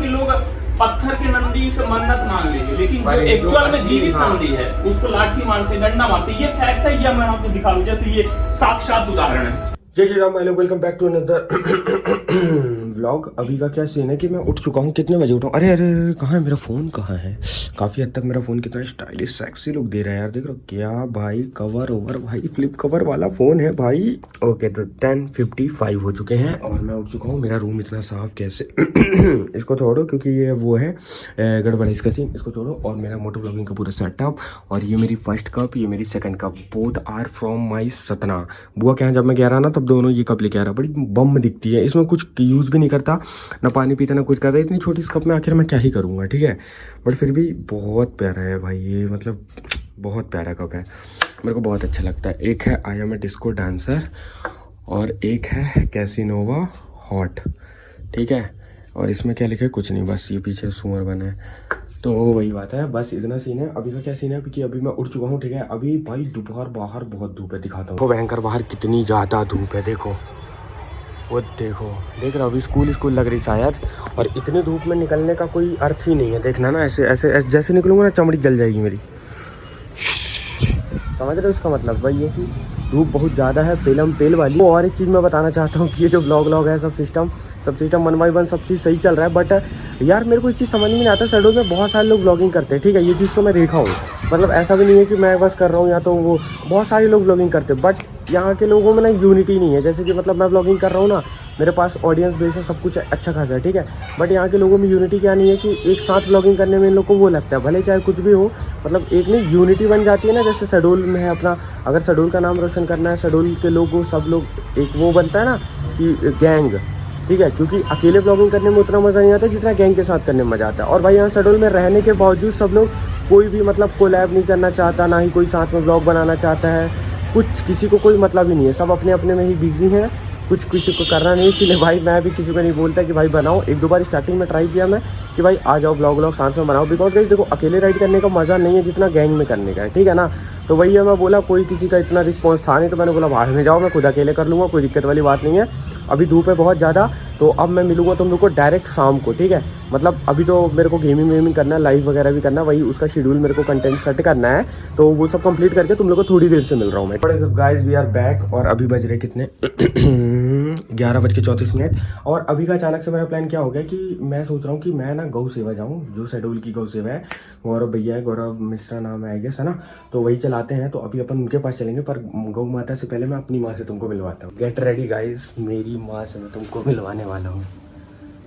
लोग पत्थर के नंदी से मन्नत मांग लेंगे, लेकिन जो एक्चुअल में जीवित नंदी है उसको लाठी मारते, डंडा मारते। ये फैक्ट है, ये मैं आपको दिखा दूं, जैसे ये साक्षात उदाहरण है। जय Shri Ram, hello, welcome back to another vlog. अभी का क्या सीन है कि मैं उठ चुका हूँ। कितने बजे उठा हूँ? अरे अरे कहाँ है मेरा फ़ोन? कहाँ है? काफ़ी हद तक मेरा फ़ोन कितना स्टाइलिश सेक्सी लुक दे रहा है यार। देख रहे हो क्या भाई, कवर ओवर भाई, फ्लिप कवर वाला फ़ोन है भाई। ओके, तो 10:55 हो चुके हैं और मैं उठ चुका हूँ। मेरा रूम इतना साफ कैसे इसको छोड़ो, क्योंकि ये वो है गड़बड़ है इसका सीन, इसको छोड़ो। और मेरा मोटो ब्लॉगिंग का पूरा सेटअप, और ये मेरी फर्स्ट कप, ये मेरी second cup, both are from my Satna. बुआ के यहाँ जब मैं कह रहा ना, तब दोनों ये कप लेके आ रहा। बड़ी बम दिखती है, इसमें कुछ यूज़ भी नहीं करता, ना पानी पीता ना कुछ करता। इतनी छोटी सी कप में आखिर मैं क्या ही करूँगा, ठीक है। बट फिर भी बहुत प्यारा है भाई ये, मतलब बहुत प्यारा कप है, मेरे को बहुत अच्छा लगता है। एक है I am a disco dancer और एक है कैसीनोवा हॉट, ठीक है। और इसमें क्या लिखा है? कुछ नहीं, बस ये पीछे सुअर बना है। तो वही बात है, बस इतना सीन है। अभी का क्या सीन है, क्योंकि अभी मैं उठ चुका हूँ, ठीक है। अभी भाई दोपहर बाहर बहुत धूप है, दिखाता हूँ। भयंकर बाहर कितनी ज़्यादा धूप है, देखो वो देखो, देख रहा अभी स्कूल लग रही शायद। और इतनी धूप में निकलने का कोई अर्थ ही नहीं है, देखना ना, ऐसे जैसे निकलूँगा ना चमड़ी जल जाएगी मेरी, समझ रहे हो इसका मतलब? वही है कि धूप बहुत ज़्यादा है, पेलम पेल वाली। और एक चीज़ मैं बताना चाहता हूँ कि ये जो व्लॉग है, सब सिस्टम 1 by 1 सब चीज़ सही चल रहा है। बट यार मेरे को एक चीज़ समझ में नहीं आता, शेड्यूल में बहुत सारे लोग व्लॉगिंग करते हैं, ठीक है। ये चीज़ तो मैं देखा हूँ, मतलब ऐसा भी नहीं है कि मैं बस कर रहा हूँ, या तो वो बहुत सारे लोग व्लॉगिंग करते हैं। बट यहाँ के लोगों में ना यूनिटी नहीं है। जैसे कि मतलब मैं व्लॉगिंग कर रहा हूँ ना, मेरे पास ऑडियंस बेस है, सब कुछ अच्छा खासा है, ठीक है। बट यहाँ के लोगों में यूनिटी क्या नहीं है कि एक साथ व्लॉगिंग करने में इन लोग को वो लगता है, भले चाहे कुछ भी हो, मतलब एक नहीं यूनिटी बन जाती है ना। जैसे शेड्यूल में है अपना, अगर शेड्यूल का नाम रोशन करना है, शेड्यूल के लोग सब लोग एक वो बनता है ना कि गैंग, ठीक है। क्योंकि अकेले व्लॉगिंग करने में उतना मज़ा नहीं आता जितना गैंग के साथ करने में मज़ा आता है। और भाई यहाँ शेड्यूल में रहने के बावजूद सब लोग, कोई भी मतलब कोलैब नहीं करना चाहता, ना ही कोई साथ में व्लॉग बनाना चाहता है, कुछ किसी को कोई मतलब ही नहीं है, सब अपने अपने में ही बिजी हैं, कुछ किसी को करना नहीं। इसीलिए भाई मैं भी किसी को नहीं बोलता कि भाई बनाओ। 1-2 बार स्टार्टिंग में ट्राई किया मैं कि भाई आ जाओ व्लॉग साथ में बनाओ, बिकॉज गाइस देखो अकेले राइड करने का मज़ा नहीं है जितना गैंग में करने का है, ठीक है ना। तो वही है, मैं बोला कोई किसी का इतना रिस्पॉन्स था नहीं, तो मैंने बोला बाहर में जाओ, मैं खुद अकेले कर लूँगा, कोई दिक्कत वाली बात नहीं है। अभी धूप है बहुत ज़्यादा, तो अब मैं मिलूँगा तुम लोग को डायरेक्ट शाम को, ठीक है। मतलब अभी तो मेरे को गेमिंग करना है, लाइव वगैरह भी करना है, वही उसका शेड्यूल मेरे को कंटेंट सेट करना है। तो वो सब कंप्लीट करके तुम लोग को थोड़ी देर से मिल रहा हूँ मैं। बड़े सब गाइस, वी आर बैक। और अभी बज रहे कितने 11:34। और अभी का अचानक से मेरा प्लान क्या हो गया कि मैं सोच रहा हूँ कि मैं ना गौ सेवा जाऊँ, जो शेड्यूल की गौ सेवा है। गौरव भैया है, गौरव मिश्रा नाम है आई गेस, है ना। तो वही चलाते हैं, तो अभी अपन उनके पास चलेंगे। पर गौ माता से पहले मैं अपनी माँ से तुमको मिलवाता हूँ। गेट रेडी गाइस, मेरी माँ से मैं तुमको मिलवाने वाला हूँ।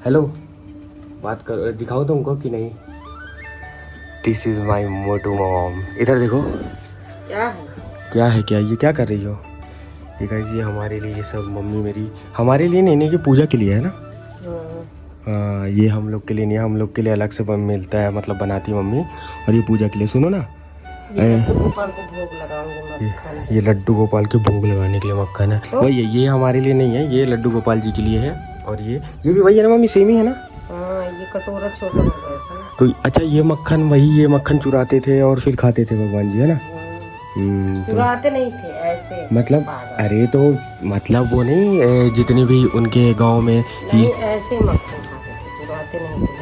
हेलो, बात करो, दिखाओ तुमको कि नहीं। This is my Motu mom. इधर देखो क्या है, क्या है, क्या ये क्या कर रही हो? ये गाइस, ये हमारे लिए, ये सब मम्मी मेरी, हमारे लिए नहीं, ये पूजा के लिए है ना। हाँ, ये हम लोग के लिए नहीं है, हम लोग के लिए अलग से मिलता है, मतलब बनाती है मम्मी। और ये पूजा के लिए, सुनो ना, गोपाल को भोग लगाऊंगी मक्खन। ये लड्डू गोपाल के भोग लगाने के लिए मक्खन है। वही है, ये हमारे लिए नहीं है, ये लड्डू गोपाल जी के लिए है। और ये भी वही है ना मम्मी, सेम ही है ना। हाँ, ये कटोरा छोटा हो गया था। तो अच्छा, ये मक्खन वही, ये मक्खन चुराते थे और फिर खाते थे भगवान जी, है ना। चुराते नहीं थे, ऐसे मतलब अरे तो मतलब वो नहीं, जितनी भी उनके गांव में नहीं, ऐसे मक्खन खाते थे, चुराते नहीं थे।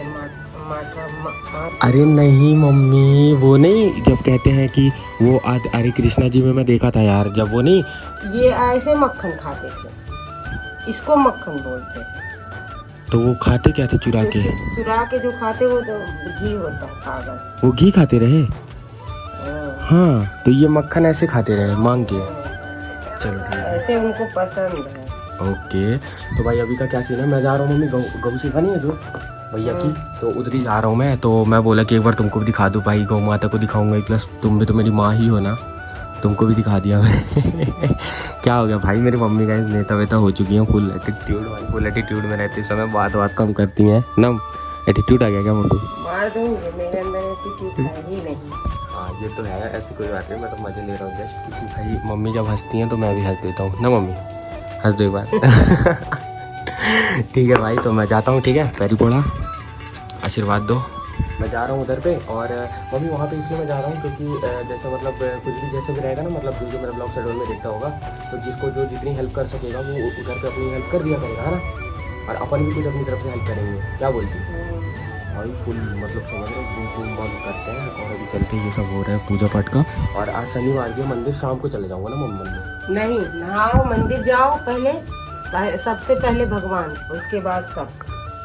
अरे नहीं मम्मी, वो नहीं, जब कहते हैं कि वो अरे कृष्णा जी में मैं देखा था यार, जब वो नहीं, ये ऐसे मक्खन खाते थे, इसको मक्खन बोलते थे। तो वो खाते क्या थे चुरा के? चुरा के जो खाते वो तो घी होता है, कागज, वो घी खाते रहे। हाँ, तो ये मक्खन ऐसे खाते रहे मांग के। चलो ठीक है, ऐसे उनको पसंद है। ओके। तो भाई अभी का क्या सीन है, मैं जा रहा हूँ मम्मी, गौ सेवा नहीं है जो भैया की, तो उधर ही जा रहा हूँ मैं। तो मैं बोला कि एक बार तुमको भी दिखा दूँ भाई, गौ माता को दिखाऊंगा, प्लस तुम भी तो मेरी माँ ही हो ना, तुमको भी दिखा दिया मैं। क्या हो गया भाई, मेरी मम्मी का नेता वेता हो चुकी हैं, फुल एटीट्यूड में रहते समय बात कम करती हैं ना। एटीट्यूड आ गया क्या मम्मी? मार दूंगी, मेरे अंदर एटीट्यूड है ही नहीं। हाँ ये तो है, ऐसी कोई बात नहीं, मैं तो मजे ले रहा हूँ जस्ट, क्योंकि भाई मम्मी जब हंसती हैं तो मैं भी हंस देता हूँ ना मम्मी, हंस दो एक बार। ठीक है भाई, तो मैं जाता हूँ, ठीक है, पैरी पड़ा, आशीर्वाद दो। मैं जा रहा हूँ उधर पे। और मम्मी वहाँ पे इसलिए मैं जा रहा हूँ क्योंकि जैसे मतलब कुछ भी जैसे भी रहेगा ना, मतलब जो मेरा ब्लॉग शेड्यूल में देखता होगा, तो जिसको जो जितनी हेल्प कर सकेगा वो उधर पे अपनी हेल्प कर दिया करेगा, है ना। और अपन भी कुछ अपनी तरफ से हेल्प करेंगे, क्या बोलती है? भाई फुल मतलब समझ रहे बूम बूम बॉल करते हैं और अभी चलते ये सब हो रहा है पूजा पाठ का। और आज शनिवार के मंदिर शाम को चले जाऊंगा ना मम्मी मंदिर। नहीं, नहाओ मंदिर जाओ, पहले सबसे पहले भगवान, उसके बाद सब।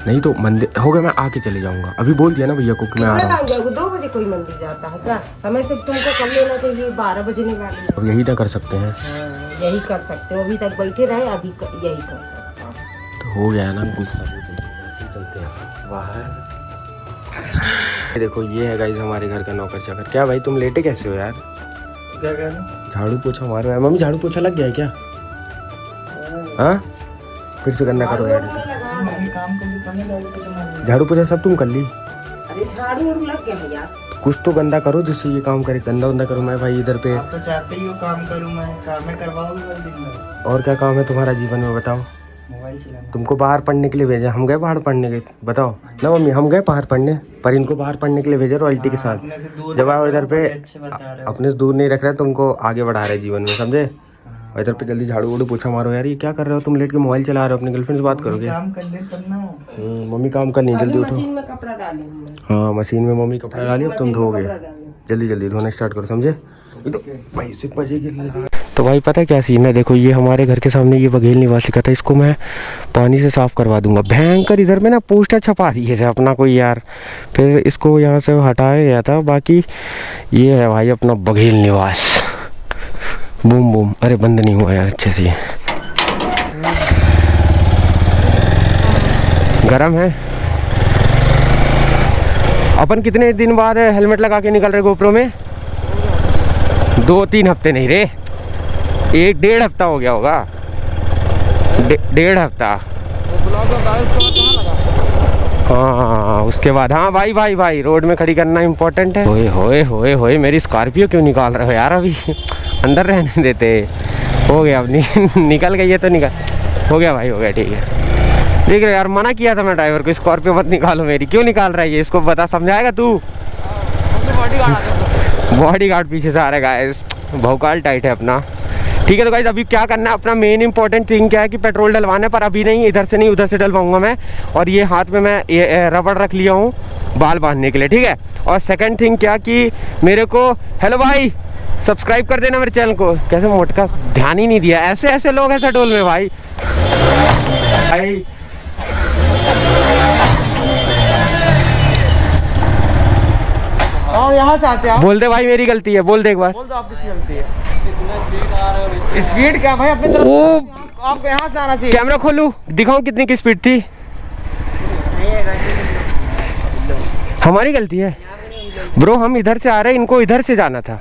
नहीं तो मंदिर हो गया, मैं आके चले जाऊंगा। अभी बोल दिया ना भैया को कि मैं आ रहा हूँ। 2 बजे कोई मंदिर जाता है क्या? समय से तुमको कर लेना चाहिए, 12 बजने वाले हैं। अब यही तो कर सकते हैं। हाँ, यही कर सकते हो, अभी तक बैठे रहे, अभी यही कर सकते हो। तो हो गया ना गुस्सा, चलते हैं बाहर। देखो ये है गाइस हमारे घर का नौकर चाकर। क्या भाई तुम लेटे कैसे हो यार? क्या कह रहे? झाड़ू पोछा मारो यार। मम्मी झाड़ू पोछा लग गया है क्या? हाँ फिर से गंदा करो यार। काम कर झाड़ू पोछा सब तुम कर ली? अरे झाड़ू लग गया है यार। कुछ तो गंदा करो जिससे ये काम करे। गंदा उंदा करूँ मैं भाई इधर पे? आप तो चाहते ही हो काम करूँ मैं, काम में करवाओगे बस दिन भर। और क्या काम है तुम्हारा जीवन में बताओ? मोबाइल चलाना। तुमको बाहर पढ़ने के लिए भेजा, हम गए बाहर पढ़ने के, बताओ ना मम्मी? हम गए बाहर पढ़ने, पर इनको बाहर पढ़ने के लिए भेजा रॉयल्टी के साथ। अपने से दूर जब आओ इधर पे अच्छे बता रहे हो। अपने से दूर नहीं रख रहे, तुमको आगे बढ़ा रहे जीवन में, समझे? और इधर पे जल्दी झाड़ू वाड़ू पोछा मारो यार। ये क्या कर रहे हो तुम? लेट के मोबाइल चला रहे हो, अपनी गर्लफ्रेंड से बात करोगे? काम कर ले करना। मम्मी काम कर नहीं, जल्दी उठो। मशीन में कपड़ा डाली हूँ मैं। हाँ मशीन में मम्मी कपड़ा डाली, अब तुम धोगे। जल्दी जल्दी धोना स्टार्ट करो, समझे? तो भाई से बजेगी। तो भाई पता है क्या सीन है? देखो ये हमारे घर के सामने ये बघेल निवासी का था, इसको मैं पानी से साफ करवा दूंगा। भयंकर इधर में ना पोस्टर छपा दिए थे अपना कोई यार, फिर इसको यहाँ से हटाया गया था। बाकी ये है भाई अपना बघेल निवास। Boom boom. अरे बंद नहीं हुआ यार अच्छे से, गरम है। अपन कितने दिन बाद हेलमेट लगा के निकल रहे गोप्रो में? 2-3 हफ्ते नहीं रे, 1-1.5 हफ्ता हो गया होगा। 1.5 हफ्ता। हाँ उसके बाद हाँ भाई रोड में खड़ी करना इम्पोर्टेंट है। होए होए होए होए, मेरी स्कॉर्पियो क्यों निकाल रहे हो यार? अभी अंदर रहने देते। हो गया अब निकल गई है तो निकल, हो गया भाई, हो गया, ठीक है। देख रहे यार, मना किया था मैं ड्राइवर को स्कॉर्पियो मत निकालो मेरी। क्यों निकाल रहा है ये? इसको बता, समझाएगा तू? बॉडी गार्ड पीछे से आ रहा है, भौकाल टाइट है अपना। ठीक है तो गाइस अभी क्या करना है, अपना मेन इंपॉर्टेंट थिंग क्या है कि पेट्रोल डलवाना है, पर अभी नहीं, इधर से नहीं उधर से डलवाऊंगा मैं। और ये हाथ में मैं ये रबड़ रख लिया हूँ बाल बांधने के लिए, ठीक है। और सेकंड थिंग क्या कि मेरे को, हेलो भाई सब्सक्राइब कर देना मेरे चैनल को। कैसे मोटका ध्यान ही नहीं दिया, ऐसे ऐसे लोग हैं शहडोल में भाई। और यहाँ से आते हैं। बोल दे भाई मेरी गलती है, बोल दे एक बार। बोल दो आप किसकी गलती है। स्पीड क्या भाई अपनी तरफ, आपको यहाँ से आना चाहिए। कैमरा खोलूं, दिखाऊं कितनी की स्पीड थी? हमारी गलती है ब्रो, हम इधर से आ रहे हैं, इनको इधर से जाना था।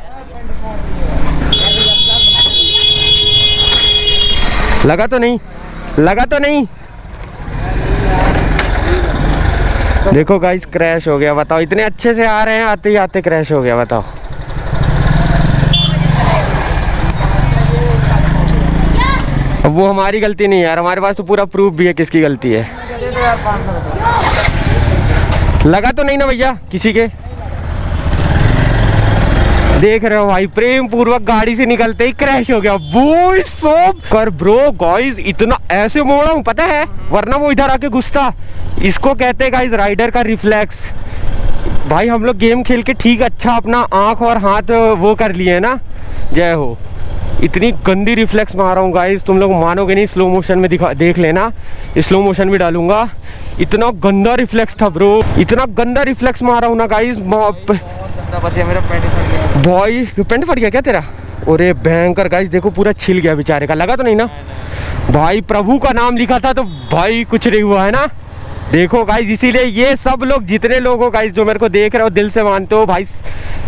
लगा तो नहीं, लगा तो नहीं। देखो गाइस क्रैश हो गया, बताओ। इतने अच्छे से आ रहे हैं, आते ही आते क्रैश हो गया, बताओ। अब वो हमारी गलती नहीं है यार, हमारे पास तो पूरा प्रूफ भी है किसकी गलती है। लगा तो नहीं ना भैया किसी के? देख रहे हो भाई, प्रेम पूर्वक गाड़ी से निकलते ही क्रैश हो गया। वो सोप कर ब्रो गाइस, इतना ऐसे मोड़ा हूँ पता है, वरना वो इधर आके घुसता। इसको कहते हैं गाइस राइडर का रिफ्लेक्स। भाई हम लोग गेम खेल के ठीक अच्छा अपना आंख और हाथ वो कर लिए ना, जय हो। इतनी गंदी रिफ्लेक्स मारा हूँ गाइस, तुम लोग मानोगे नहीं। स्लो मोशन में देख लेना, स्लो मोशन भी डालूंगा। इतना गंदा रिफ्लेक्स था ब्रो, इतना गंदा रिफ्लेक्स मारा हूँ ना गाइस। मेरा पेंट भाई पेंट फट गया क्या तेरा? अरे भयंकर गाइस, देखो पूरा छिल गया बेचारे का। लगा तो नहीं ना? भाई प्रभु का नाम लिखा था तो भाई कुछ नहीं हुआ है ना। देखो गाइस, इसीलिए ये सब लोग, जितने लोग हो गाइस जो मेरे को देख रहे हो, दिल से मानते हो भाई,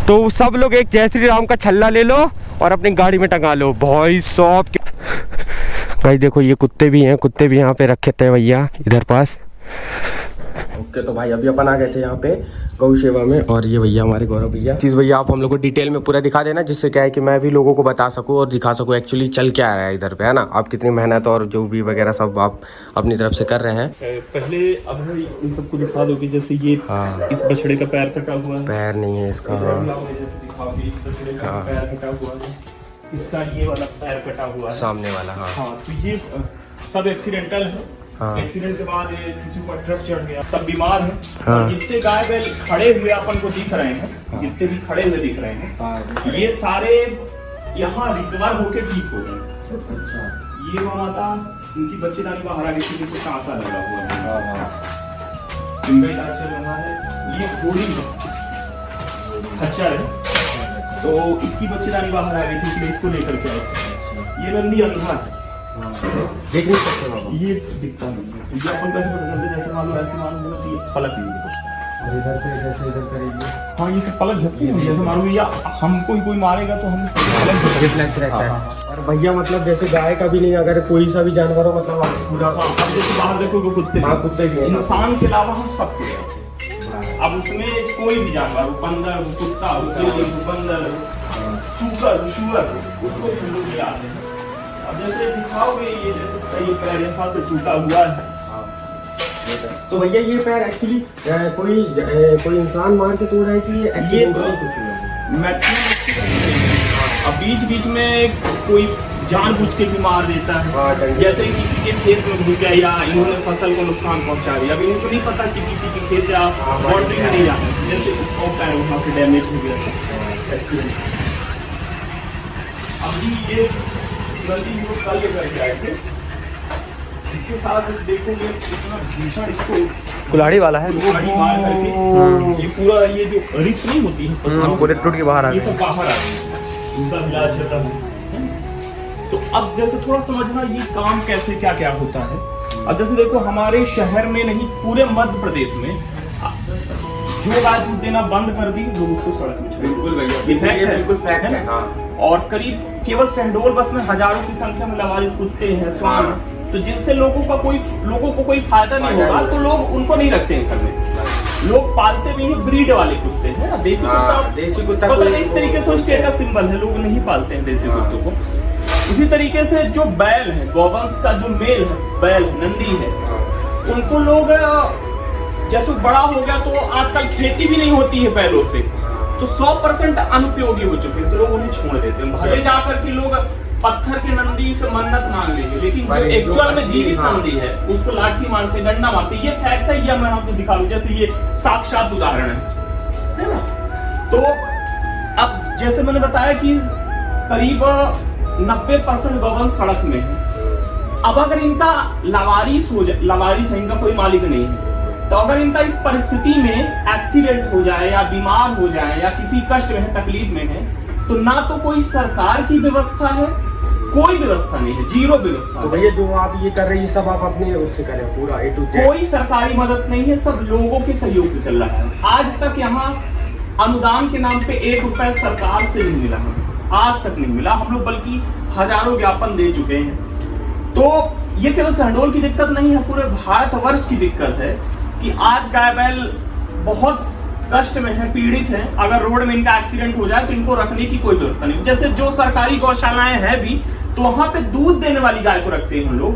तो सब लोग एक जय श्री राम का छल्ला ले लो और अपनी गाड़ी में टंगा लो भाई साहब। भाई देखो ये कुत्ते भी हैं, कुत्ते भी यहाँ पे रखे थे भैया इधर पास। ओके तो भाई अभी अपन आ गए थे यहाँ पे गौ सेवा में, और ये भैया हमारे गौरव भैया। चीज़ भैया आप हम लोग को डिटेल में पूरा दिखा देना, जिससे क्या है कि मैं भी लोगों को बता सकूँ और दिखा सकूँ एक्चुअली चल क्या रहा है इधर पे, है ना। आप कितनी मेहनत और जो भी वगैरह सब आप अपनी तरफ से कर रहे हैं। पहले अब इन सबको दिखा दो कि जैसे ये हाँ। इस बछड़े का पैर कटा हुआ है, पैर नहीं है इसका। जैसे दिखाओ कि इस बछड़े का पैर कटा हुआ है, इसका ये वाला पैर कटा हुआ है सामने वाला। हाँ हाँ, तो ये सब एक्सीडेंटल है। हाँ। एक्सीडेंट के बाद ये किसी को ट्रक चढ़ गया, सब बीमार हैं। हाँ। और जितने गाय बैल खड़े हुए अपन को दिख रहे हैं, हाँ। जितने भी खड़े हुए दिख रहे हैं, ये सारे यहाँ रिकवर होके ठीक हो गए। अच्छा। ये वो माता उनकी बच्चेदानी बाहर आ गई थी, देखो टाँका लगा हुआ है, इनका इलाज चल रहा है। ये घोड़ी खच्चर है, तो इसकी बच्चेदानी बाहर आ गई थी, इसलिए इसको लेकर के आए। ये नंदी अंधा है, देख नहीं सकते बाबा। ये दिखता नहीं है। ये अपन कैसे पता चलता है, जैसे मालूम ऐसे मालूम बोला कि ये पलक नहीं है। और इधर पे जैसे इधर करेंगे, हाँ, ये सब पलक झपकी है, जैसे मालूम या हमको ही कोई मारेगा तो हम पलक झपकी। रिफ्लेक्स रहता है। हाँ। और भैया मतलब जैसे गाय का भी नहीं, अगर कोई सा भी जानवर हो मतलब आप पूरा हाँ, अब जैसे बाहर देखो वो कुत्ते, हाँ, कुत्ते भी हैं। इंसान के अलावा हम सब कुछ हैं। अब उसमें कोई भी जानवर हो, बंदर हो, कुत्ता हो, बिल्ली हो, बंदर हो, सूकर, शुअर, उसको भी हम लोग ले आते हैं। अब जैसे दिखाओगे, ये जैसे इसका ये पैर यहाँ से टूटा हुआ है। तो भैया ये पैर एक्चुअली कोई इंसान मार के तोड़ा है कि ये accidentally कुछ हुआ है? मैक्सिमम अब बीच बीच में कोई जानबूझ के भी मार देता हाँ, है, जैसे किसी के खेत में घुस गया या इन्होंने फसल को नुकसान पहुंचा दिया। अब इनको नहीं पता कि किसी के खेत या बाउंड्री में नहीं जाना, जैसे उसका पैर वहाँ से डैमेज हो गया था एक्सीडेंट। अभी ये गलती वो कल लेकर के आए थे, इसके साथ देखोगे इतना भीषण इसको कुल्हाड़ी वाला है, कुल्हाड़ी मार करके ये पूरा ये जो रिप नहीं होती है पूरे टूट के बाहर आ ये गए। सब बाहर आ गए, इसका इलाज चल रहा है। तो अब जैसे थोड़ा समझना ये काम कैसे क्या क्या होता है। अब जैसे देखो हमारे शहर में नहीं, पूरे मध्य प्रदेश में जो गाय दूध देना बंद कर दी, लोग उसको सड़क में छोड़। बिल्कुल भैया, ये फैक्ट है, बिल्कुल फैक्ट है। हाँ। और करीब केवल शहडोल बस में हजारों की संख्या में लवारिस कुत्ते हैं, श्वान, तो जिनसे लोगों को कोई फायदा नहीं होगा, तो लोग उनको नहीं रखते हैं घर में। लोग पालते भी हैं ब्रीड वाले कुत्ते हैं ना, देसी कुत्ता पता नहीं, इस तरीके से स्टेटस सिंबल है, लोग नहीं पालते हैं देसी कुत्तों को। इसी तरीके से जो बैल है, गौवंश का जो मेल है, बैल नंदी है, उनको लोग जैसे बड़ा हो गया तो आजकल खेती भी नहीं होती है बैलों से, तो 100% अनुपयोगी हो चुके हैं, तो लोग उन्हें छोड़ देते हैं। भले जाकर के लोग पत्थर के नंदी से मन्नत मांग लेंगे, लेकिन जो एक्चुअल में जीवित नंदी है उसको लाठी मारते, डंडा मारते। ये फैक्ट है, ये मैं आपको दिखा दूं, जैसे ये साक्षात उदाहरण है ना। तो अब जैसे मैंने बताया कि करीब 90% गौवंश सड़क में है। अब अगर इनका लावारिस है, इनका कोई मालिक नहीं है, तो अगर इनका इस परिस्थिति में एक्सीडेंट हो जाए या बीमार हो जाए या किसी कष्ट में है, तकलीफ में है, तो ना तो कोई सरकार की व्यवस्था है, कोई व्यवस्था नहीं है, जीरो व्यवस्था। तो भैया जो आप ये कर रहे हैं, सब आप अपने उससे करें, पूरा A to Z। कोई सरकारी मदद नहीं है, सब लोगों के सहयोग से चल रहा है। आज तक यहाँ अनुदान के नाम पे 1 रुपया सरकार से नहीं मिला, आज तक नहीं मिला। हम लोग बल्कि हजारों ज्ञापन दे चुके हैं। तो ये केवल शहडोल की दिक्कत नहीं है, पूरे भारतवर्ष की दिक्कत है कि आज गाय बैल बहुत कष्ट में है, पीड़ित हैं। अगर रोड में इनका एक्सीडेंट हो जाए तो इनको रखने की कोई व्यवस्था नहीं। जैसे जो सरकारी गौशालाएं हैं भी, तो वहां पे दूध देने वाली गाय को रखते हैं हम लोग,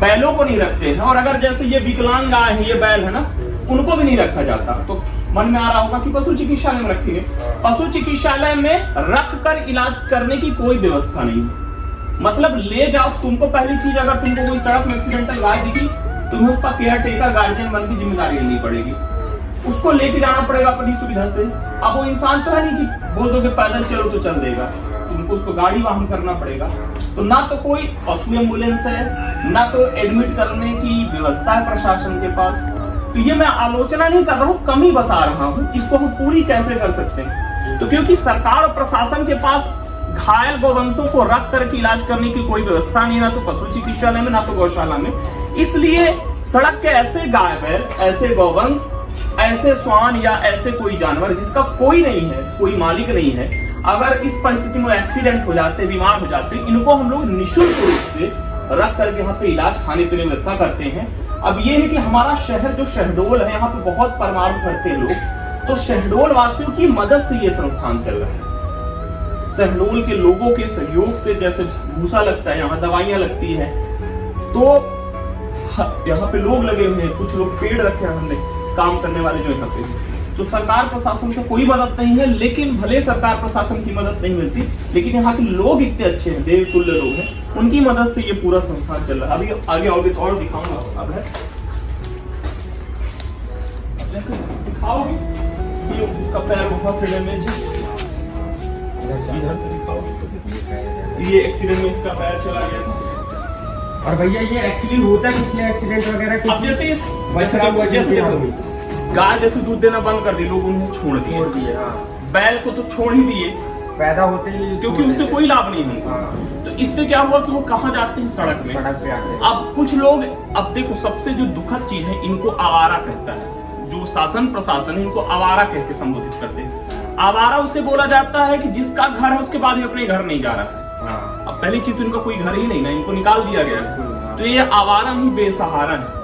बैलों को नहीं रखते हैं। और अगर जैसे ये विकलांग गाय है, ये बैल है ना, उनको भी नहीं रखा जाता। तो मन में आ रहा होगा कि पशु चिकित्सालय में रखेंगे, पशु चिकित्सालय में रख कर इलाज करने की कोई व्यवस्था नहीं है। मतलब ले जाओ, तुमको पहली चीज, अगर तुमको कोई सड़क में एक्सीडेंटल गाय दिखी, तुम्हें उसका केयर टेकर गार्जियन बन की जिम्मेदारी लेनी पड़ेगी, उसको लेके जाना पड़ेगा अपनी सुविधा से। अब वो इंसान तो है नहीं कि बोल दोगे पैदल चलो तो चल देगा, तुमको उसको गाड़ी वाहन करना पड़ेगा। तो ना तो कोई पशु एम्बुलेंस है, ना तो एडमिट करने की व्यवस्था है प्रशासन के पास। तो ये मैं आलोचना नहीं कर रहा हूँ, कमी बता रहा हूँ, इसको हम पूरी कैसे कर सकते हैं। तो क्योंकि सरकार और प्रशासन के पास घायल गौवंशों को रख करके इलाज करने की कोई व्यवस्था नहीं, ना तो पशु चिकित्सालय में, ना तो गौशाला में। इसलिए सड़क के ऐसे गाय बैल, ऐसे गौवंश, ऐसे श्वान या ऐसे कोई जानवर जिसका कोई नहीं है, कोई मालिक नहीं है, अगर इस परिस्थिति में एक्सीडेंट हो जाते, बीमार हो जाते, इनको हम लोग निःशुल्क रूप से रख करके यहाँ पे इलाज, खाने पीने की व्यवस्था करते हैं। अब ये है कि हमारा शहर जो शहडोल है, यहाँ पे बहुत परमाणु करते हैं लोग, तो शहडोल वासियों की मदद से ये संस्थान चल रहा है। शहडोल के लोगों के सहयोग से, जैसे भूसा लगता है, यहाँ दवाइयां लगती है, तो यहाँ पे लोग लगे हुए हैं, कुछ लोग पेड़ रखे हैं हमने, काम करने वाले जो यहाँ पे, तो सरकार प्रशासन से कोई मदद नहीं है, लेकिन भले सरकार प्रशासन की मदद नहीं मिलती, लेकिन यहाँ के लोग इतने अच्छे हैं, देवतुल्य लोग हैं, उनकी मदद से ये पूरा संस्थान चल रहा है। अभी आगे और दिखाऊंगा। अब है जैसे दिखाओगे, ये उसका पैर बहुत से डैमेज है, इधर से दिखाओ, ये एक्सीडेंट में इसका पैर चला गया था। और भैया ये एक्चुअली होता है किसलिए एक्सीडेंट वगैरह? अब जैसे गाय जैसे दूध देना बंद कर दी, लोग उन्हें छोड़ दिए। बैल को तो छोड़ ही दिए पैदा होते ही, क्योंकि उससे कोई लाभ नहीं होगा। तो इससे क्या हुआ कि वो कहाँ जाते हैं? सड़क पे आते हैं। अब कुछ लोग, अब देखो सबसे जो दुखद चीज है, इनको आवारा कहता है, जो शासन प्रशासन है इनको आवारा कह के संबोधित करते हैं। आवारा उसे बोला जाता है कि जिसका घर है उसके बाद भी अपने घर नहीं जा रहा है। अब पहली चीज तो इनका कोई घर ही नहीं ना, इनको निकाल दिया गया है, तो ये आवारा नहीं बेसहारा है,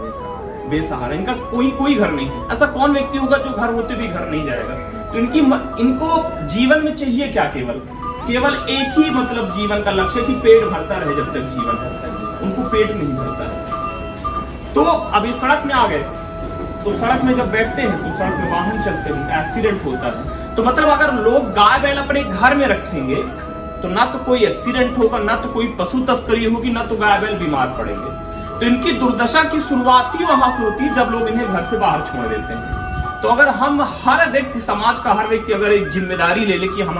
बेसहारा, इनका कोई घर नहीं है। ऐसा कौन व्यक्ति होगा जो घर होते भी घर नहीं जाएगा? तो इनको जीवन में चाहिए क्या? केवल एक ही मतलब जीवन का लक्ष्य कि पेट भरता रहे, जब तक जीवन है उनको पेट नहीं भरता। तो अभी सड़क में आ गए, तो सड़क में जब बैठते हैं तो सड़क में वाहन चलते हैं, एक्सीडेंट होता है। तो मतलब अगर लोग गाय बैल अपने घर में रखेंगे तो ना तो कोई एक्सीडेंट होगा, ना तो कोई पशु तस्करी होगी, ना तो गाय बैल बीमार पड़ेंगे। तो इनकी दुर्दशा की शुरुआत ही वहां से होती है जब लोग इन्हें घर से बाहर छोड़ देते हैं। तो अगर हम हर व्यक्ति, समाज का हर व्यक्ति अगर एक जिम्मेदारी ले ले कि हम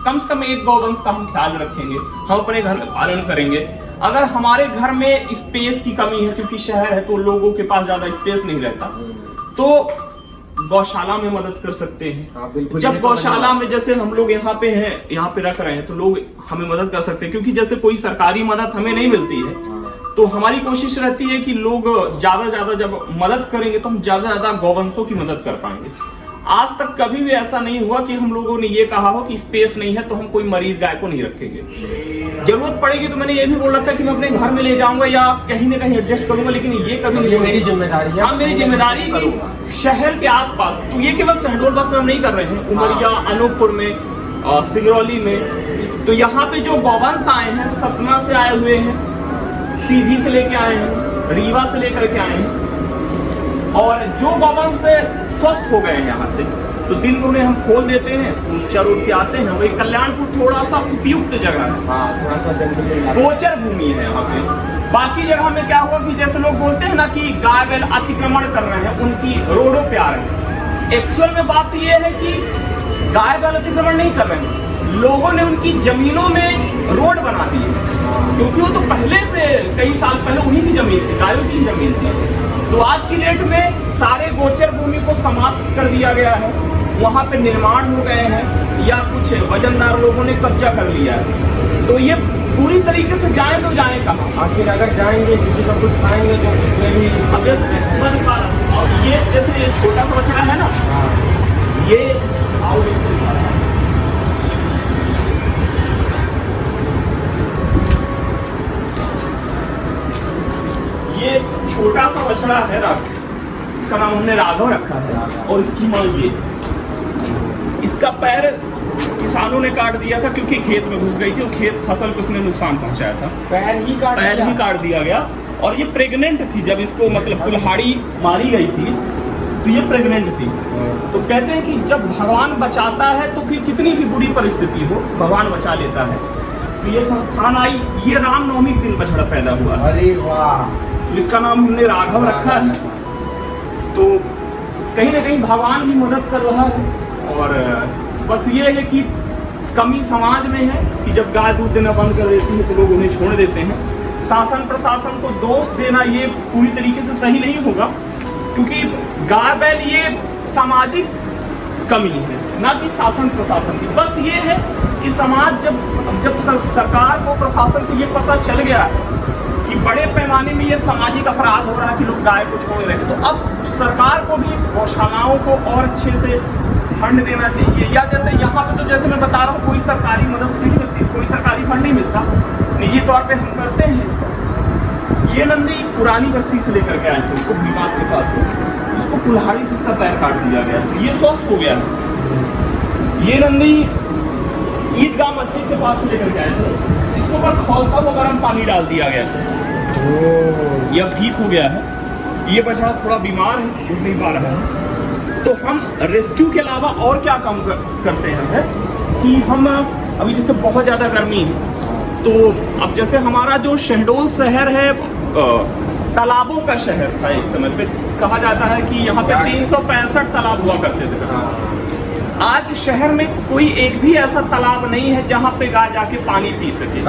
कम से कम एक गौवंश का हम ख्याल रखेंगे, हम अपने घर में पालन करेंगे। अगर हमारे घर में स्पेस की कमी है, क्योंकि शहर है तो लोगों के पास ज्यादा स्पेस नहीं रहता, तो गौशाला में मदद कर सकते हैं। जब गौशाला में जैसे हम लोग यहाँ पे हैं, यहाँ पे रख रहे हैं, तो लोग हमें मदद कर सकते हैं, क्योंकि जैसे कोई सरकारी मदद हमें नहीं मिलती है, तो हमारी कोशिश रहती है कि लोग ज्यादा जब मदद करेंगे तो हम ज्यादा गौवंशों की मदद कर पाएंगे। आज तक कभी भी ऐसा नहीं हुआ कि हम लोगों ने ये कहा हो कि स्पेस नहीं है तो हम कोई मरीज गाय को नहीं रखेंगे। जरूरत पड़ेगी तो मैंने ये भी बोल रखा है कि मैं अपने घर में ले जाऊंगा या कहीं ना कहीं एडजस्ट करूंगा, लेकिन ये कभी नहीं, मेरी जिम्मेदारी है। हाँ, मेरी जिम्मेदारी करूंगा। शहर के आसपास तो ये केवल शहडोल बस में हम नहीं कर रहे हैं, उमरिया, अनूपपुर में, सिंगरौली में, तो यहाँ पे जो गौवंश आए हैं, सतना से आए हुए हैं, सीधी से लेके आए हैं, रीवा से लेकर के आए हैं, और जो गौवंश से स्वस्थ हो गए हैं यहाँ से, तो दिन में उन्हें हम खोल देते हैं, चर उड़ के आते हैं। वही कल्याणपुर थोड़ा सा उपयुक्त जगह है, थोड़ा सा जंगली गोचर भूमि है यहाँ पे। बाकी जगह में क्या हुआ कि जैसे लोग बोलते हैं ना कि गाय बैल अतिक्रमण कर रहे हैं, उनकी रोडों पे आ रहे हैं। एक्चुअल में बात ये है कि गाय बैल अतिक्रमण नहीं कर रहे हैं, लोगों ने उनकी जमीनों में रोड बना दी है, क्योंकि वो तो पहले से कई साल पहले उन्हीं की जमीन थी, गायों की जमीन थी। तो आज की डेट में सारे गोचर भूमि को समाप्त कर दिया गया है, वहां पे निर्माण हो गए हैं या कुछ वजनदार लोगों ने कब्जा कर लिया है। तो ये पूरी तरीके से जाए तो जाए कहाँ? आखिर अगर जाएंगे किसी का कुछ खाएंगे तो उसमें भी, अब जैसे ये जैसे ये छोटा सा बछड़ा है ना, ये ये छोटा सा बछड़ा है राघव, इसका नाम हमने राघव रखा है, और इसकी मां ये, इसका पैर किसानों ने काट दिया था क्योंकि खेत में घुस गई थी और खेत फसल को उसने नुकसान पहुंचाया था, पैर ही काट दिया गया। और ये प्रेग्नेंट थी जब इसको मतलब कुल्हाड़ी मारी गई थी, तो ये प्रेग्नेंट थी। तो कहते हैं कि जब भगवान बचाता है तो फिर कितनी भी बुरी परिस्थिति हो भगवान बचा लेता है। तो ये संस्थान आई, ये रामनवमी के दिन बछड़ा पैदा हुआ। अरे वाह! तो इसका नाम हमने राघव रखा है। तो कहीं ना कहीं भगवान भी मदद कर रहा है, और बस ये है कि कमी समाज में है कि जब गाय दूध देना बंद कर देती है तो लोग उन्हें छोड़ देते हैं। शासन प्रशासन को दोष देना ये पूरी तरीके से सही नहीं होगा, क्योंकि गाय बैल ये सामाजिक कमी है, ना कि शासन प्रशासन की। बस ये है कि समाज जब सरकार को, प्रशासन को ये पता चल गया है कि बड़े पैमाने में ये सामाजिक अपराध हो रहा है कि लोग गाय को छोड़ रहे हैं, तो अब सरकार को भी गौशालाओं को और अच्छे से फंड देना चाहिए। या जैसे यहाँ पे तो जैसे मैं बता रहा हूँ, कोई सरकारी मदद नहीं मिलती, कोई सरकारी फंड नहीं मिलता, निजी तौर पे हम करते हैं इसको। ये नंदी पुरानी बस्ती से लेकर के आए थे, उसको भीमात के पास से, उसको कुल्हाड़ी से इसका पैर काट दिया गया, तो ये स्वस्थ हो गया है। ये नंदी ईदगाह मस्जिद के पास से लेकर के आए थे, इसको ऊपर खौलता हुआ गर्म पानी डाल दिया गया था, यह ठीक हो गया है। ये बछड़ा थोड़ा बीमार है, उठ नहीं पा रहा है, तो हम रेस्क्यू के अलावा और क्या काम करते हैं कि हम अभी जैसे बहुत ज़्यादा गर्मी है, तो अब जैसे हमारा जो शहडोल शहर है तालाबों का शहर था एक समय पे, कहा जाता है कि यहाँ पे 365 तालाब हुआ करते थे। आज शहर में कोई एक भी ऐसा तालाब नहीं है जहाँ पे गाय जाके पानी पी सके।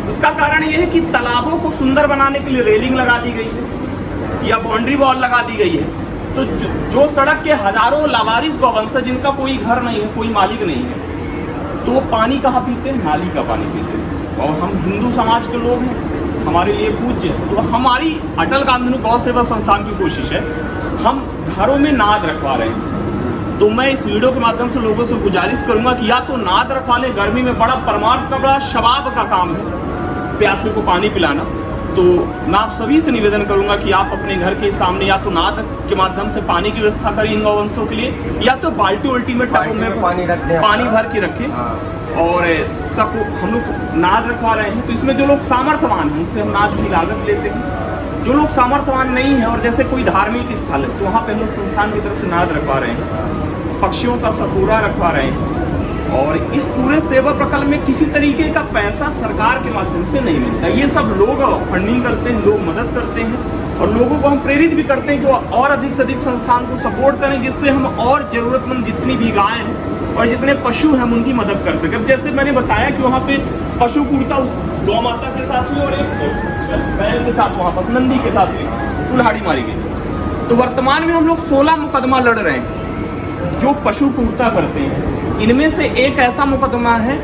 उसका कारण ये है कि तालाबों को सुंदर बनाने के लिए रेलिंग लगा दी गई है या बाउंड्री वॉल लगा दी गई है। तो जो सड़क के हजारों लावारिस गौवंश है जिनका कोई घर नहीं है, कोई मालिक नहीं है, तो वो पानी कहाँ पीते हैं? नाली का पानी पीते हैं। और हम हिंदू समाज के लोग हैं, हमारे लिए पूज्य, तो हमारी अटल गांधी गौ सेवा संस्थान की कोशिश है, हम घरों में नाद रखवा रहे हैं। तो मैं इस वीडियो के माध्यम से लोगों से गुजारिश करूंगा कि या तो नाद रखवा लें, गर्मी में बड़ा परमार्थ का बड़ा शबाब का काम है प्यासे को पानी पिलाना। तो मैं आप सभी से निवेदन करूंगा कि आप अपने घर के सामने या तो नाद के माध्यम से पानी की व्यवस्था करें इन गौवंशों के लिए, या तो बाल्टी उल्टी में टब में पानी भर के रखें। और सबको हम लोग नाद रखवा रहे हैं, तो इसमें जो लोग सामर्थ्यवान हैं उनसे हम नाद की लागत लेते हैं। जो लोग सामर्थ्यवान नहीं है और जैसे कोई धार्मिक स्थल है तो वहाँ पे हम लोग संस्थान की तरफ से नाद रखवा रहे हैं, पक्षियों का सपूरा रखवा रहे हैं। और इस पूरे सेवा प्रकल्प में किसी तरीके का पैसा सरकार के माध्यम से नहीं मिलता। ये सब लोग फंडिंग करते हैं, लोग मदद करते हैं, और लोगों को हम प्रेरित भी करते हैं कि और अधिक से अधिक संस्थान को सपोर्ट करें, जिससे हम और जरूरतमंद जितनी भी गाय हैं और जितने पशु हैं हम उनकी मदद कर सकें। जैसे मैंने बताया कि वहाँ पे पशु क्रूरता उस गौ माता के साथ हुई और एक बैल के साथ, वहाँ पर नंदी के साथ हुई, कुल्हाड़ी मारी गई। तो वर्तमान में हम लोग 16 मुकदमा लड़ रहे हैं जो पशु क्रूरता करते हैं। इनमें से एक ऐसा मुकदमा है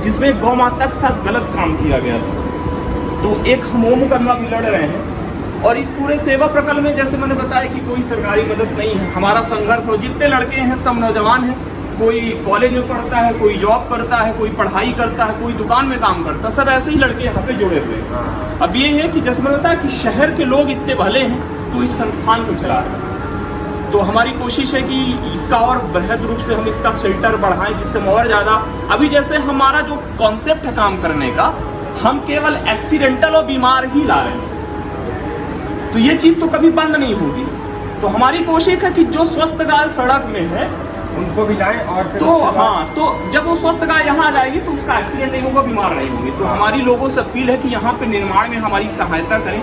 जिसमें गौ माता के साथ गलत काम किया गया था, तो एक हम वो मुकदमा भी लड़ रहे हैं। और इस पूरे सेवा प्रकल्प में जैसे मैंने बताया कि कोई सरकारी मदद नहीं है, हमारा संघर्ष हो। जितने लड़के हैं सब नौजवान हैं, कोई कॉलेज में पढ़ता है, कोई जॉब करता है, कोई पढ़ाई करता है, कोई दुकान में काम करता है, सब ऐसे ही लड़के यहाँ पे जुड़े हुए हैं। अब ये है कि जैसे मैंने बताया कि शहर के लोग इतने भले हैं तो इस संस्थान को चला रहे हैं। तो हमारी कोशिश है कि इसका और बृहद रूप से हम इसका शेल्टर बढ़ाएं, जिससे हम और ज़्यादा, अभी जैसे हमारा जो कॉन्सेप्ट है काम करने का, हम केवल एक्सीडेंटल और बीमार ही ला रहे हैं, तो ये चीज़ तो कभी बंद नहीं होगी। तो हमारी कोशिश है कि जो स्वस्थ गाय सड़क में है उनको भी लाएं, और फिर तो हाँ, तो जब वो स्वस्थ गाय यहाँ आ जाएगी तो उसका एक्सीडेंट नहीं होगा, बीमार नहीं होगी। तो हमारी लोगों से अपील है कि यहाँ पे निर्माण में हमारी सहायता करें,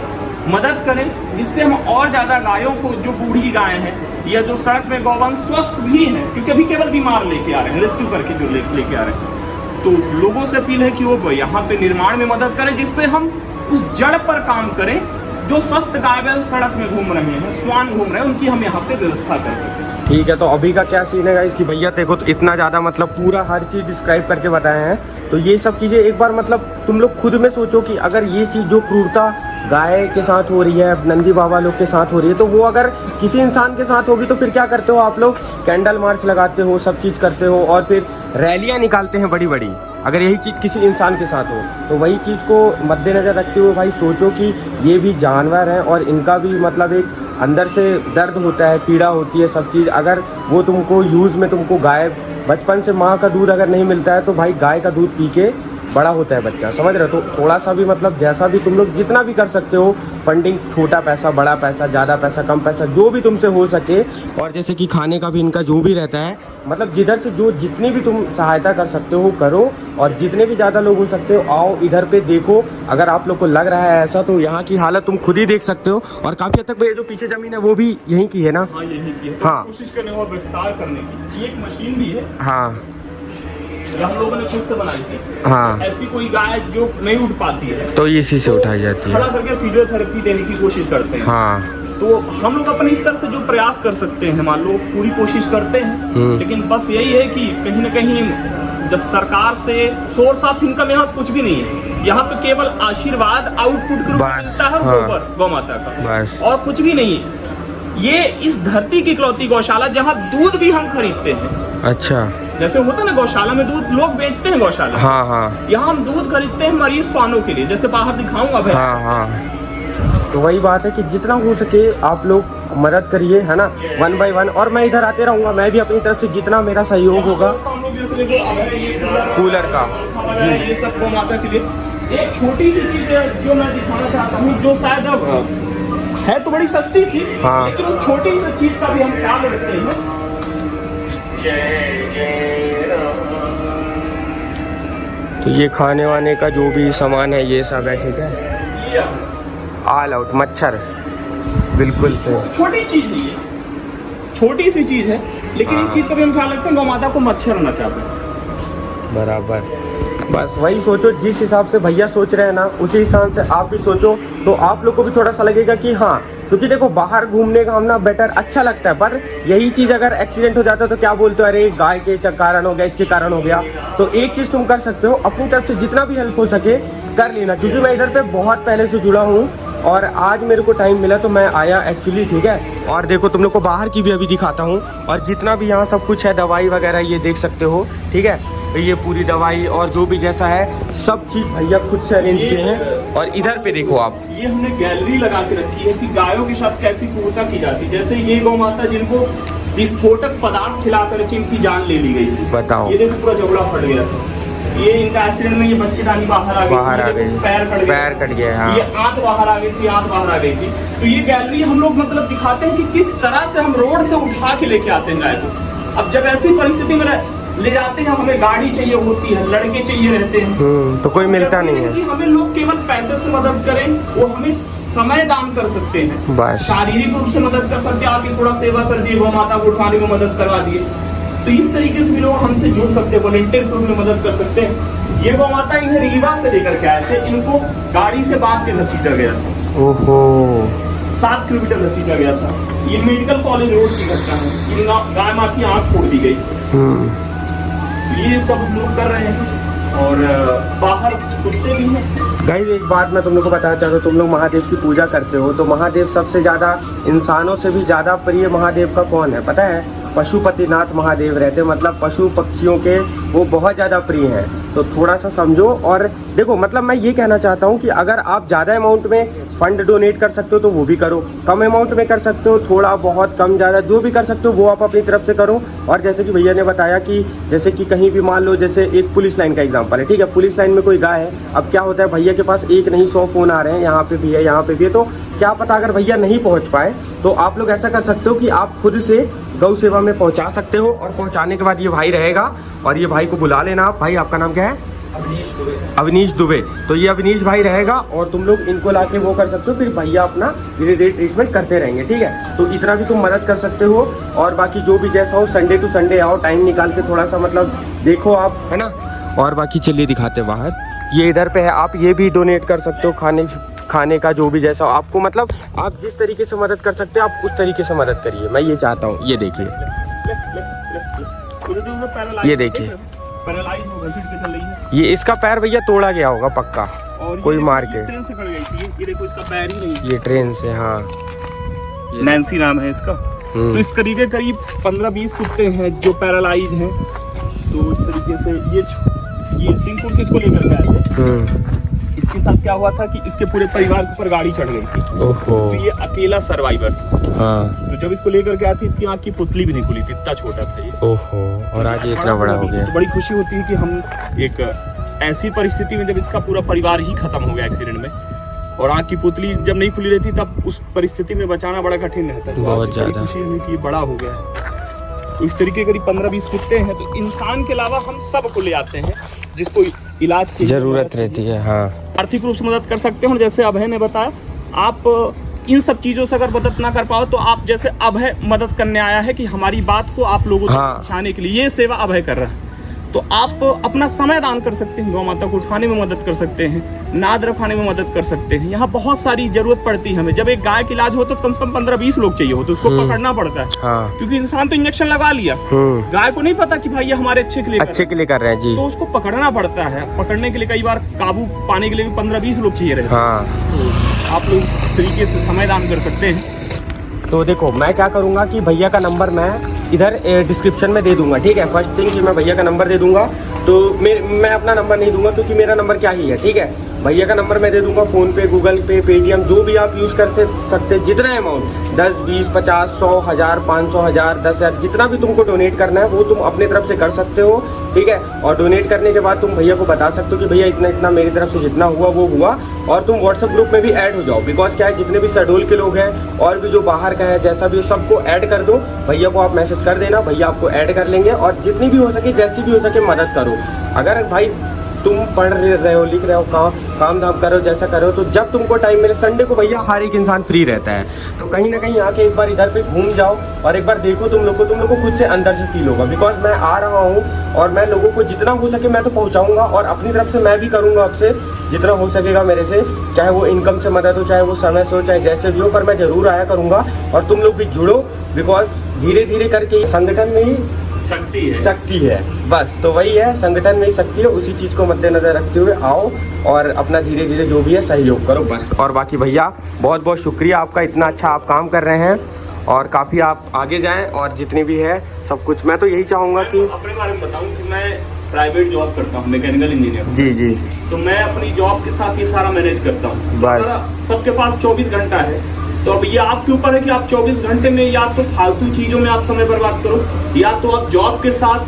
मदद करें, जिससे हम और ज़्यादा गायों को, जो बूढ़ी गायें हैं या जो सड़क में गौवंश स्वस्थ भी हैं, क्योंकि अभी केवल बीमार लेके आ रहे हैं, रेस्क्यू करके जो लेके आ रहे हैं, तो लोगों से अपील है कि वो यहाँ पे निर्माण में मदद करें, जिससे हम उस जड़ पर काम करें। जो स्वस्थ गाय बैल सड़क में घूम रहे हैं, स्वान घूम रहे हैं, उनकी हम यहाँ पे व्यवस्था कर सकें। ठीक है, तो अभी का क्या सीन है इसकी? भैया देखो तो इतना ज़्यादा मतलब पूरा हर चीज़ डिस्क्राइब करके बताए हैं, तो ये सब चीज़ें एक बार मतलब तुम लोग खुद में सोचो कि अगर ये चीज़ जो क्रूरता गाय के साथ हो रही है, नंदी बाबा लोग के साथ हो रही है, तो वो अगर किसी इंसान के साथ होगी तो फिर क्या करते हो आप लोग? कैंडल मार्च लगाते हो, सब चीज़ करते हो, और फिर रैलियाँ निकालते हैं बड़ी बड़ी। अगर यही चीज़ किसी इंसान के साथ हो तो वही चीज़ को मद्देनज़र रखते हुए भाई सोचो कि ये भी जानवर हैं और इनका भी मतलब एक अंदर से दर्द होता है, पीड़ा होती है, सब चीज़। अगर वो तुमको यूज़ में तुमको गाय बचपन से माँ का दूध अगर नहीं मिलता है तो भाई गाय का दूध पी के बड़ा होता है बच्चा, समझ रहे हो? तो थोड़ा सा भी मतलब जैसा भी तुम लोग जितना भी कर सकते हो फंडिंग, छोटा पैसा, बड़ा पैसा, ज़्यादा पैसा, कम पैसा, जो भी तुमसे हो सके, और जैसे कि खाने का भी इनका जो भी रहता है, मतलब जिधर से जो जितनी भी तुम सहायता कर सकते हो करो, और जितने भी ज़्यादा लोग हो सकते हो आओ इधर पे देखो। अगर आप लोग को लग रहा है ऐसा तो यहाँ की हालत तुम खुद ही देख सकते हो, और काफ़ी हद तक भैया जो पीछे ज़मीन है वो भी यहीं की है ना? हाँ, यहीं की है। तो हाँ, कोशिश करने और विस्तार करने की एक मशीन भी है। हाँ, हम लोगों ने खुद से बनाई थी। हाँ, ऐसी कोई गाय जो नहीं उठ पाती है तो इसी से उठाई जाती है, खड़ा करके फिजियोथेरेपी देने की कोशिश करते हैं। हाँ, तो हम लोग अपने स्तर से जो प्रयास कर सकते हैं, मान लो पूरी कोशिश करते हैं, लेकिन बस यही है कि कहीं ना कहीं जब सरकार से सोर्स ऑफ इनकम यहाँ कुछ भी नहीं है, यहाँ पे केवल आशीर्वाद आउटपुट के रूप में मिलता है, गोबर गौ माता का, और कुछ भी नहीं है। ये इस धरती की इकलौती गौशाला जहाँ दूध भी हम खरीदते हैं। अच्छा, जैसे होता है ना गौशाला में दूध लोग बेचते हैं गौशाला, हाँ हाँ, यहाँ हम दूध खरीदते हैं मरीज स्वानों के लिए, जैसे बाहर दिखाऊंगा भाई। हाँ हाँ, तो वही बात है कि जितना हो सके आप लोग मदद करिए, है ना, 1 बाय 1। और मैं इधर आते रहूँगा, मैं भी अपनी तरफ से जितना मेरा सहयोग होगा। हम लोग जैसे देखो अब है ये कूलर का, ये सब गौ माता के लिए एक छोटी सी चीज है जो मैं दिखाना चाहता हूँ, जो शायद अब है तो बड़ी सस्ती सी, हाँ। लेकिन उस छोटी सी चीज का भी हम ख्याल रखते हैं। तो ये खाने वाने का जो भी सामान है ये सब है, ठीक है। ये ऑल आउट मच्छर बिल्कुल से छोटी चीज नहीं है, छोटी सी चीज है, लेकिन इस चीज का भी हम ख्याल रखते हैं, गौ माता को मच्छर न चाहे। बराबर। बस वही सोचो, जिस हिसाब से भैया सोच रहे हैं ना उसी हिसाब से आप भी सोचो, तो आप लोग को भी थोड़ा सा लगेगा कि हाँ, क्योंकि देखो बाहर घूमने का हम ना बेटर अच्छा लगता है, पर यही चीज़ अगर एक्सीडेंट हो जाता है तो क्या बोलते हो, अरे गाय के कारण हो गया, इसके कारण हो गया। तो एक चीज़ तुम कर सकते हो, अपनी तरफ से जितना भी हेल्प हो सके कर लेना, क्योंकि मैं इधर पे बहुत पहले से जुड़ा हूँ और आज मेरे को टाइम मिला तो मैं आया एक्चुअली, ठीक है। और देखो तुम लोग को बाहर की भी अभी दिखाता हूँ, और जितना भी यहाँ सब कुछ है दवाई वगैरह ये देख सकते हो, ठीक है। ये पूरी दवाई और जो भी जैसा है सब चीज़ भैया खुद से अरेंज किए हैं। और इधर पे देखो आप, ये हमने गैलरी लगा के रखी है कि गायों के साथ कैसी क्रूरता की जाती है। जैसे ये गौ माता जिनको विस्फोटक पदार्थ खिला करके इनकी जान ले ली गई थी, बताओ। ये देखो पूरा जबड़ा फट गया था। ये इनका एक्सीडेंट में ये बच्चेदानी बाहर आ गई, पैर कट गया, हाँ। ये आंत बाहर आ गई थी, आंत बाहर आ गई थी। तो ये गैलरी हम लोग मतलब दिखाते हैं कि किस तरह से हम रोड से उठा के लेके आते हैं गाय को। अब जब ऐसी परिस्थिति में ले जाते हैं, हमें गाड़ी चाहिए होती है, लड़के चाहिए रहते हैं, तो कोई मिलता नहीं है कि हमें लोग केवल पैसे से मदद करें, वो हमें समय दान कर सकते हैं, बस। शारीरिक रूप से मदद कर सकते हैं, आके थोड़ा सेवा कर दिए, गौ माता को उठाने में मदद करवा दिए। तो इस तरीके से भी लोग हमसे जुड़ सकते हैं, वॉलंटियर के रूप में मदद कर सकते हैं। ये गौ माता इन्हें रीवा से लेकर के आए थे, इनको गाड़ी से बांध के घसीटा गया था। ओहो, 7 किलोमीटर घसीटा गया था। ये मेडिकल कॉलेज रोड की घटना है, इन गाय माँ की आंख फोड़ दी गई। ये सब हम लोग कर रहे हैं, और बाहर कुत्ते भी हैं। गाइस एक बात मैं तुम लोग को बताना चाहता हूँ, तुम लोग महादेव की पूजा करते हो, तो महादेव सबसे ज़्यादा इंसानों से भी ज़्यादा प्रिय महादेव का कौन है पता है? पशुपतिनाथ महादेव रहते, मतलब पशु पक्षियों के वो बहुत ज़्यादा प्रिय हैं। तो थोड़ा सा समझो। और देखो मतलब मैं ये कहना चाहता हूँ कि अगर आप ज़्यादा अमाउंट में फंड डोनेट कर सकते हो तो वो भी करो, कम अमाउंट में कर सकते हो, थोड़ा बहुत कम ज़्यादा जो भी कर सकते हो वो आप अपनी तरफ से करो। और जैसे कि भैया ने बताया कि जैसे कि कहीं भी मान लो, जैसे एक पुलिस लाइन का एग्जांपल है, ठीक है, पुलिस लाइन में कोई गाय है, अब क्या होता है भैया के पास एक नहीं 100 फ़ोन आ रहे हैं, यहाँ पे भी है, यहाँ पे भी है, तो क्या पता अगर भैया नहीं पहुँच पाए तो आप लोग ऐसा कर सकते हो कि आप खुद से गौ सेवा में पहुँचा सकते हो। और पहुँचाने के बाद ये भाई रहेगा और ये भाई को बुला लेना आप। भाई आपका नाम क्या है? अवनीश दुबे। तो ये अवनीश भाई रहेगा और तुम लोग इनको लाके वो कर सकते हो, फिर भैया अपना धीरे धीरे ट्रीटमेंट करते रहेंगे, ठीक है। तो इतना भी तुम मदद कर सकते हो। और बाकी जो भी जैसा हो, संडे टू संडे आओ, टाइम निकाल के थोड़ा सा मतलब देखो आप, है ना। और बाकी चलिए दिखाते बाहर, ये इधर पे है, आप ये भी डोनेट कर सकते हो, खाने का जो भी जैसा हो आपको, मतलब आप जिस तरीके से मदद कर सकते हो आप उस तरीके से मदद करिए। मैं ये चाहता हूँ। ये देखिए, ये देखिए, पैरालाइज हो, घसीट के चल रही है। ये इसका पैर भैया तोड़ा गया होगा पक्का, और कोई मार के। ट्रेन से कट गई थी, ये देखो इसका पैर ही नहीं। ये ट्रेन से, हाँ। नैन्सी नाम है इसका। तो इस करीब 15-20 कुत्ते हैं जो पैरालाइज हैं। तो इस तरीके से ये सिंहपुर से इसको लेकर के आए थे। इसके साथ क्या हुआ था कि इसके पूरे परिवार के ऊपर गाड़ी चढ़ गई थी। ओहो। तो ये अकेला सर्वाइवर था। हाँ। तो जब इसको लेकर के आए थे, इसकी आँख की पुतली भी नहीं खुली थी, इतना छोटा था ये। ओहो, और आज ये इतना बड़ा हो गया। तो बड़ी खुशी होती है कि हम एक ऐसी परिस्थिति में, जब इसका पूरा परिवार ही खत्म हो गया एक्सीडेंट में, और आँख की पुतली जब नहीं खुली रहती, तब उस परिस्थिति में बचाना बड़ा कठिन रहता है। बहुत ज्यादा खुशी है कि बड़ा हो गया है। तो इस तरीके करीब 15-20 कुत्ते हैं। तो इंसान के अलावा हम सबको ले आते हैं जिसको इलाज चाहिए, जरूरत रहती है। हाँ, आर्थिक रूप से मदद कर सकते हो। जैसे अभय ने बताया, आप इन सब चीजों से अगर मदद ना कर पाओ तो आप, जैसे अभय मदद करने आया है कि हमारी बात को आप लोगों तक पहुंचाने के लिए, ये सेवा अभय कर रहा है। तो आप अपना समय दान कर सकते हैं, गौ माता को उठाने में मदद कर सकते हैं, नाद रखवाने में मदद कर सकते हैं। यहाँ बहुत सारी जरूरत पड़ती है हमें। जब एक गाय का इलाज हो तो कम से कम 15-20 लोग चाहिए हो, तो उसको पकड़ना पड़ता है। हाँ। क्योंकि इंसान तो इंजेक्शन लगा लिया, गाय को नहीं पता कि भाई ये हमारे अच्छे के लिए कर रहे हैं जी। तो उसको पकड़ना पड़ता है। पकड़ने के लिए कई बार काबू पाने के लिए 15-20 लोग चाहिए रहते हैं। हाँ। तो आप लोग इस तरीके से समय दान कर सकते हैं। तो देखो मैं क्या करूँगा कि भैया का नंबर मैं इधर डिस्क्रिप्शन में दे दूंगा, ठीक है। फर्स्ट थिंग कि मैं भैया का नंबर दे दूंगा। तो मैं अपना नंबर नहीं दूंगा, क्योंकि मेरा नंबर क्या ही है, ठीक है। भैया का नंबर मैं दे दूंगा, फ़ोन पे, गूगल पे, पेटीएम, जो भी आप यूज़ कर सकते, जितना अमाउंट 10, 20, 50, 100, 1000, 500, 1000, 10,000, जितना भी तुमको डोनेट करना है वो तुम अपने तरफ से कर सकते हो, ठीक है। और डोनेट करने के बाद तुम भैया को बता सकते हो कि भैया इतना इतना मेरी तरफ से जितना हुआ वो हुआ, और तुम व्हाट्सएप ग्रुप में भी ऐड हो जाओ। बिकॉज क्या है, जितने भी शहडोल के लोग हैं और भी जो बाहर का है, जैसा भी, सबको ऐड कर दो। भैया को आप मैसेज कर देना, भैया आपको ऐड कर लेंगे। और जितनी भी हो सके, जैसी भी हो सके, मदद करो। अगर भाई तुम पढ़ रहे हो, लिख रहे हो, काम धाम करो, जैसा करो, तो जब तुमको टाइम मिले, संडे को भैया हर एक इंसान फ्री रहता है, तो कहीं ना कहीं आके एक बार इधर पे घूम जाओ और एक बार देखो। तुम लोग को खुद से अंदर से फील होगा। बिकॉज मैं आ रहा हूँ और मैं लोगों को जितना हो सके मैं तो पहुँचाऊँगा, और अपनी तरफ से मैं भी करूँगा आपसे जितना हो सकेगा मेरे से, चाहे वो इनकम से मदद हो, चाहे वो समय से हो, चाहे जैसे भी हो, पर मैं ज़रूर आया करूँगा। और तुम लोग भी जुड़ो, बिकॉज धीरे धीरे करके संगठन में ही शक्ति है। बस तो वही है, संगठन में ही शक्ति है। उसी चीज़ को मद्देनजर रखते हुए आओ और अपना धीरे धीरे जो भी है सहयोग करो, बस। और बाकी भैया बहुत बहुत शुक्रिया आपका, इतना अच्छा आप काम कर रहे हैं और काफ़ी आप आगे जाएं। और जितनी भी है सब कुछ, मैं तो यही चाहूँगा कि अपने बारे में बताऊँ कि मैं प्राइवेट जॉब करता हूँ, मैकेनिकल इंजीनियर। जी जी। तो मैं अपनी जॉब के साथ ये सारा मैनेज करता हूँ। बस। सबके पास 24 घंटा है, तो अब ये आपके ऊपर है कि आप 24 घंटे में या तो फालतू चीज़ों में आप समय बर्बाद करो, या तो आप जॉब के साथ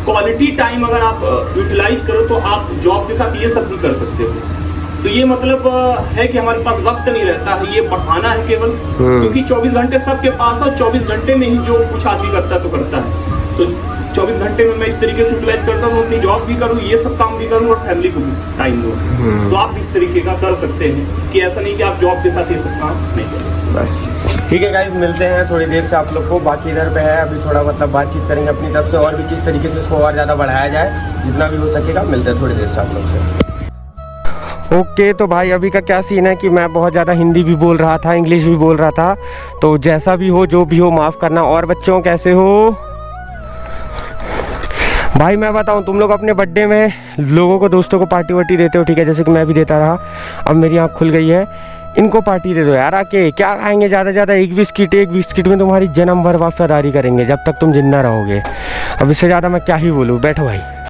क्वालिटी टाइम अगर आप यूटिलाइज करो तो आप जॉब के साथ ये सब भी कर सकते हो। तो ये मतलब है कि हमारे पास वक्त नहीं रहता है, ये बढ़ाना है केवल, क्योंकि 24 घंटे सबके पास है। 24 घंटे में ही जो कुछ आदमी करता तो करता है। तो 24 घंटे में मैं इस तरीके से यूटिलाइज करता हूँ, अपनी जॉब भी करूँ, ये सब काम भी करूँ और फैमिली को भी टाइम दूँ। तो आप इस तरीके का कर सकते हैं कि ऐसा नहीं कि आप जॉब के साथ ये सब काम नहीं करें। बस ठीक है गाइज, मिलते हैं थोड़ी देर से आप लोग को। बाकी इधर पे है, अभी थोड़ा मतलब बातचीत करेंगे अपनी तरफ से, और भी किस तरीके से इसको और ज़्यादा बढ़ाया जाए, जितना भी हो सकेगा। मिलते हैं थोड़ी देर से आप लोग से। ओके तो भाई अभी का क्या सीन है कि मैं बहुत ज़्यादा हिंदी भी बोल रहा था, इंग्लिश भी बोल रहा था, तो जैसा भी हो, जो भी हो, माफ़ करना। और बच्चों कैसे हो भाई? मैं बताऊं, तुम लोग अपने बर्थडे में लोगों को, दोस्तों को पार्टी वार्टी देते हो, ठीक है, जैसे कि मैं भी देता रहा। अब मेरी आँख खुल गई है, इनको पार्टी दे दो यार आके। क्या खाएंगे ज़्यादा से ज़्यादा? एक बिस्किट में तुम्हारी जन्म भर वफादारी करेंगे जब तक तुम जिंदा रहोगे। अब इससे ज़्यादा मैं क्या ही बोलूँ। बैठो भाई।